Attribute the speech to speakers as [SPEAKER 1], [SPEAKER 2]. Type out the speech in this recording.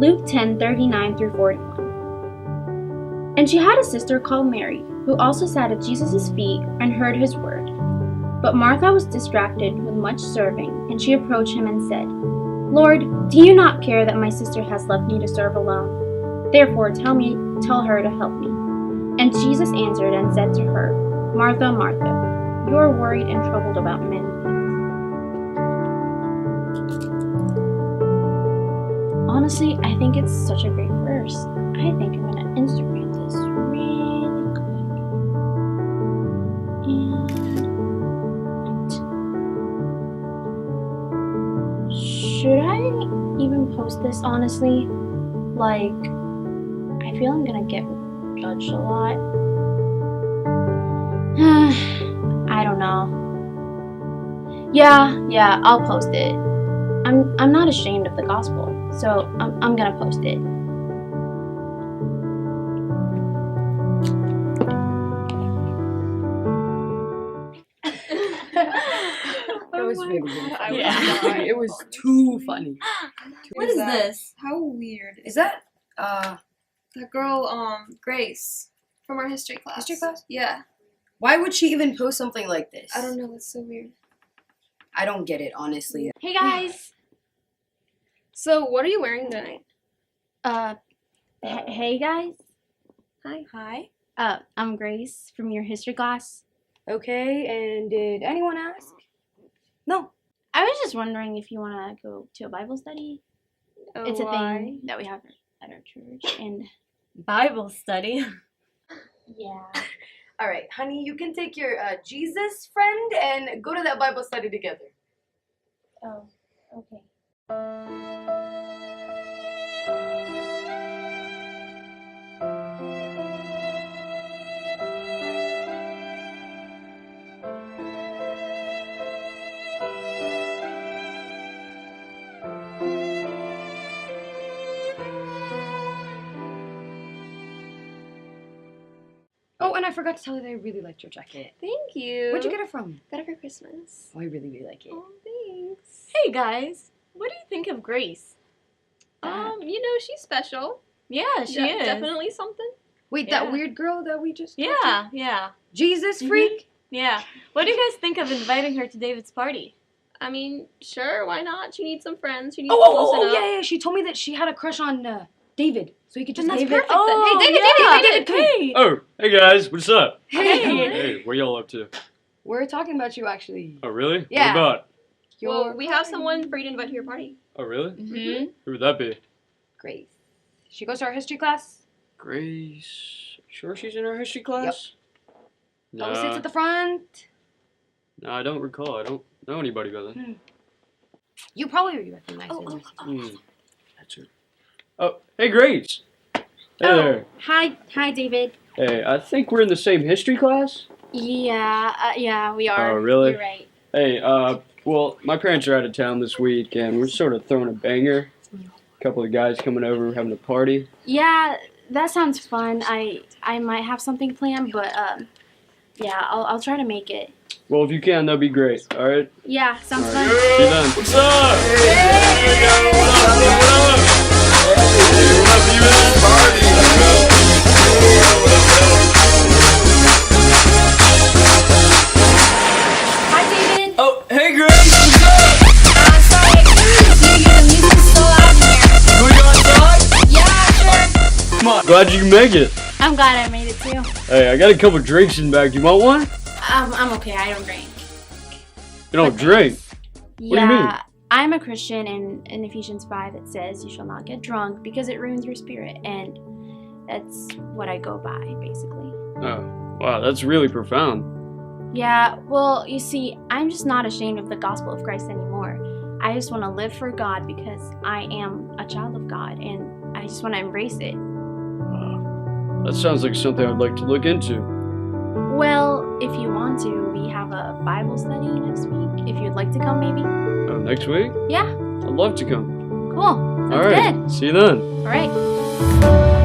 [SPEAKER 1] Luke 10:39 through 41. And she had a sister called Mary, who also sat at Jesus' feet and heard his word. But Martha was distracted with much serving, and she approached him and said, Lord, do you not care that my sister has left me to serve alone? Therefore tell her to help me. And Jesus answered and said to her, Martha, Martha, you are worried and troubled about many things. Honestly, I think it's such a great verse. I think I'm gonna Instagram this really quick. And should I even post this, honestly? Like, I feel I'm gonna get judged a lot. I don't know. Yeah, I'll post it. I'm not ashamed of the gospel, so I'm gonna post it.
[SPEAKER 2] It was really good.
[SPEAKER 3] It was too funny.
[SPEAKER 4] What is this?
[SPEAKER 5] How weird.
[SPEAKER 3] Is that
[SPEAKER 5] That girl, Grace, from our history class.
[SPEAKER 3] history class?
[SPEAKER 5] Yeah.
[SPEAKER 3] Why would she even post something like this?
[SPEAKER 5] I don't know, that's so weird.
[SPEAKER 3] I don't get it, honestly.
[SPEAKER 1] Hey guys.
[SPEAKER 4] So, what are you wearing tonight?
[SPEAKER 1] Hey guys.
[SPEAKER 4] Hi.
[SPEAKER 1] I'm Grace from your history class.
[SPEAKER 3] Okay, and did anyone ask? No.
[SPEAKER 1] I was just wondering if you want to go to a Bible study.
[SPEAKER 4] Oh,
[SPEAKER 1] It's a
[SPEAKER 4] why?
[SPEAKER 1] thing that we have at our church, and
[SPEAKER 4] Bible study.
[SPEAKER 1] yeah.
[SPEAKER 3] All right, honey, you can take your Jesus friend and go to that Bible study together.
[SPEAKER 1] Oh, okay.
[SPEAKER 3] Oh, and I forgot to tell you that I really liked your jacket.
[SPEAKER 4] Thank you.
[SPEAKER 3] Where'd you get it from?
[SPEAKER 4] Got it for Christmas.
[SPEAKER 3] Oh, I really, really like it.
[SPEAKER 4] Oh, thanks.
[SPEAKER 6] Hey guys, what do you think of Grace?
[SPEAKER 4] She's special.
[SPEAKER 6] Yeah, she is.
[SPEAKER 4] Definitely something.
[SPEAKER 3] Wait,
[SPEAKER 6] Yeah.
[SPEAKER 3] that weird girl that we just talked
[SPEAKER 6] Yeah.
[SPEAKER 3] to? Jesus freak?
[SPEAKER 6] Yeah. What do you guys think of inviting her to David's party?
[SPEAKER 4] I mean, sure, why not? She needs some friends. She needs to
[SPEAKER 3] Oh,
[SPEAKER 4] listen up.
[SPEAKER 3] yeah. She told me that she had a crush on David, so you could just
[SPEAKER 4] And that's
[SPEAKER 3] David.
[SPEAKER 4] perfect then.
[SPEAKER 6] Oh,
[SPEAKER 4] Hey, David,
[SPEAKER 6] yeah.
[SPEAKER 4] David, come here.
[SPEAKER 6] Hey.
[SPEAKER 7] Oh, hey guys, what's up?
[SPEAKER 3] Hey.
[SPEAKER 7] Hey, what y'all up to?
[SPEAKER 3] We're talking about you, actually.
[SPEAKER 7] Oh, really?
[SPEAKER 3] Yeah.
[SPEAKER 7] What about?
[SPEAKER 4] Well, we have someone for you to invite to your party.
[SPEAKER 7] Oh, really?
[SPEAKER 3] Mm-hmm.
[SPEAKER 7] Who would that be?
[SPEAKER 3] Grace. She goes to our history class.
[SPEAKER 7] Grace. Sure she's in our history class?
[SPEAKER 3] Always sits at the front.
[SPEAKER 7] No, I don't recall. I don't know anybody by then.
[SPEAKER 3] You probably recognize her.
[SPEAKER 7] That's her. Oh, hey Grace. Hey there.
[SPEAKER 1] Hi, David.
[SPEAKER 7] Hey, I think we're in the same history class.
[SPEAKER 1] Yeah, we are.
[SPEAKER 7] Oh, really?
[SPEAKER 1] You're right.
[SPEAKER 7] Hey, well, my parents are out of town this week, and we're sort of throwing a banger. A couple of guys coming over, having a party.
[SPEAKER 1] Yeah, that sounds fun. I might have something planned, but yeah, I'll try to make it.
[SPEAKER 7] Well, if you can, that'd be great. All right.
[SPEAKER 1] Yeah, sounds
[SPEAKER 7] All
[SPEAKER 1] fun.
[SPEAKER 7] right. See you then. What's up?
[SPEAKER 1] Hi, David.
[SPEAKER 7] Oh, hey Grace.
[SPEAKER 1] Sorry, I couldn't hear you. The music's so loud in here.
[SPEAKER 7] Can we go outside?
[SPEAKER 1] Yeah, sure.
[SPEAKER 7] Come on. Glad you can make it.
[SPEAKER 1] I'm glad I made it too.
[SPEAKER 7] Hey, I got a couple drinks in the back. You want one?
[SPEAKER 1] I'm okay. I don't drink.
[SPEAKER 7] You don't drink? What do you mean?
[SPEAKER 1] I'm a Christian, and in Ephesians 5 it says you shall not get drunk because it ruins your spirit, and that's what I go by, basically.
[SPEAKER 7] Oh, wow, that's really profound.
[SPEAKER 1] Yeah, well, you see, I'm just not ashamed of the gospel of Christ anymore. I just want to live for God because I am a child of God, and I just want to embrace it.
[SPEAKER 7] Wow. That sounds like something I'd like to look into.
[SPEAKER 1] Well, if you want to, we have a Bible study next week. If you'd like to come, maybe.
[SPEAKER 7] Next week?
[SPEAKER 1] Yeah.
[SPEAKER 7] I'd love to come.
[SPEAKER 1] Cool. Sounds
[SPEAKER 7] All right.
[SPEAKER 1] good.
[SPEAKER 7] See you then.
[SPEAKER 1] All right.